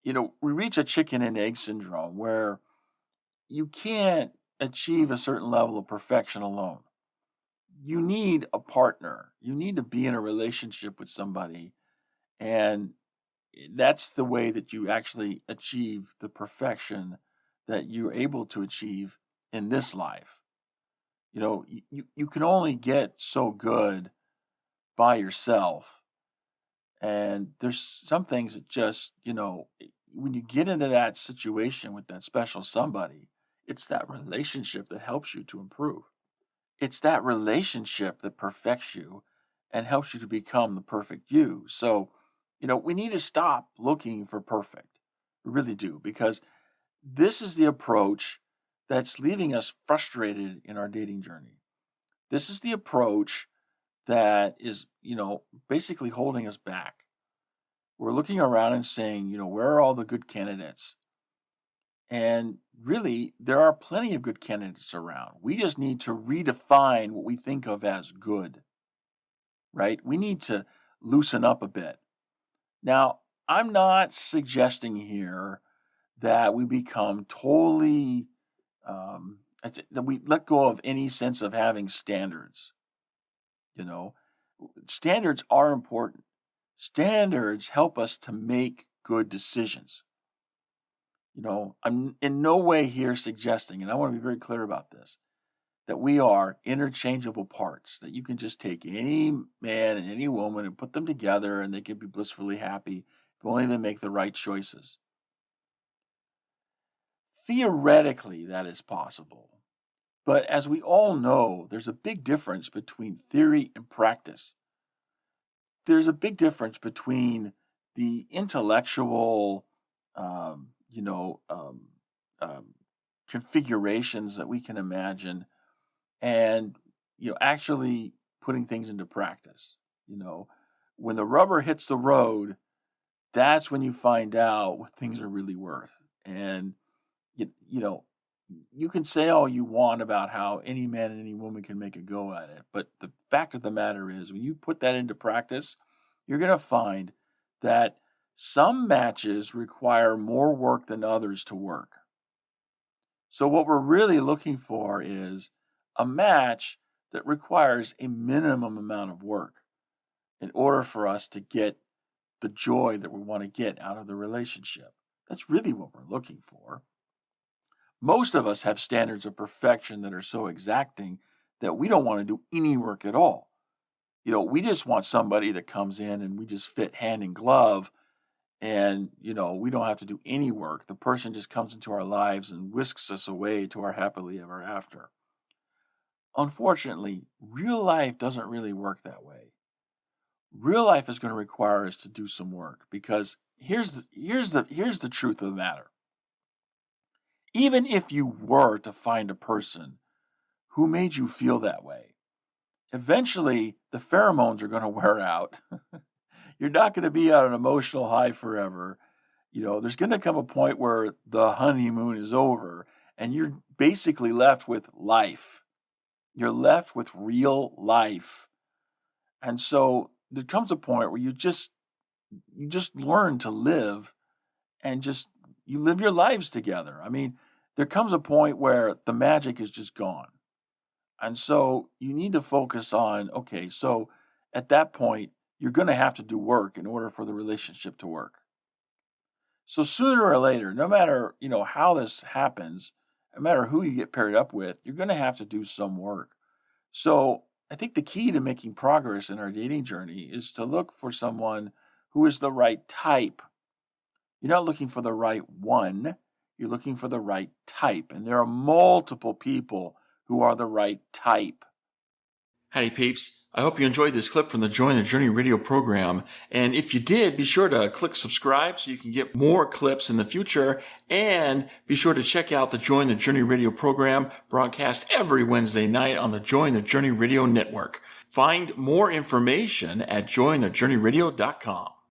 we reach a chicken and egg syndrome where you can't achieve a certain level of perfection alone. You need a partner. You need to be in a relationship with somebody. And that's the way that you actually achieve the perfection that you're able to achieve in this life. You can only get so good by yourself. And there's some things that just, when you get into that situation with that special somebody, it's that relationship that helps you to improve. It's that relationship that perfects you and helps you to become the perfect you. So, we need to stop looking for perfect. We really do, because this is the approach that's leaving us frustrated in our dating journey. This is the approach that is, basically holding us back. We're looking around and saying, where are all the good candidates? And really, there are plenty of good candidates around. We just need to redefine what we think of as good, right? We need to loosen up a bit. Now, I'm not suggesting here that we become totally, that we let go of any sense of having standards. Standards are important. Standards help us to make good decisions. I'm in no way here suggesting, and I want to be very clear about this, that we are interchangeable parts, that you can just take any man and any woman and put them together and they can be blissfully happy if only they make the right choices. Theoretically, that is possible. But as we all know, there's a big difference between theory and practice. There's a big difference between the intellectual, configurations that we can imagine and, actually putting things into practice. When the rubber hits the road, that's when you find out what things are really worth. And, you can say all you want about how any man and any woman can make a go at it. But the fact of the matter is, when you put that into practice, you're going to find that some matches require more work than others to work. So what we're really looking for is a match that requires a minimum amount of work in order for us to get the joy that we want to get out of the relationship. That's really what we're looking for. Most of us have standards of perfection that are so exacting that we don't want to do any work at all. We just want somebody that comes in and we just fit hand in glove and, we don't have to do any work. The person just comes into our lives and whisks us away to our happily ever after. Unfortunately, real life doesn't really work that way. Real life is going to require us to do some work because here's the truth of the matter. Even if you were to find a person who made you feel that way, eventually the pheromones are going to wear out. You're not going to be on an emotional high forever. There's going to come a point where the honeymoon is over and you're basically left with life. You're left with real life. And so there comes a point where you just learn to live and you live your lives together. I mean, there comes a point where the magic is just gone. And so you need to focus on, okay, so at that point, you're going to have to do work in order for the relationship to work. So sooner or later, no matter, how this happens, no matter who you get paired up with, you're going to have to do some work. So I think the key to making progress in our dating journey is to look for someone who is the right type. You're not looking for the right one, you're looking for the right type. And there are multiple people who are the right type. Howdy peeps. I hope you enjoyed this clip from the Join the Journey radio program. And if you did, be sure to click subscribe so you can get more clips in the future. And be sure to check out the Join the Journey radio program broadcast every Wednesday night on the Join the Journey radio network. Find more information at jointhejourneyradio.com.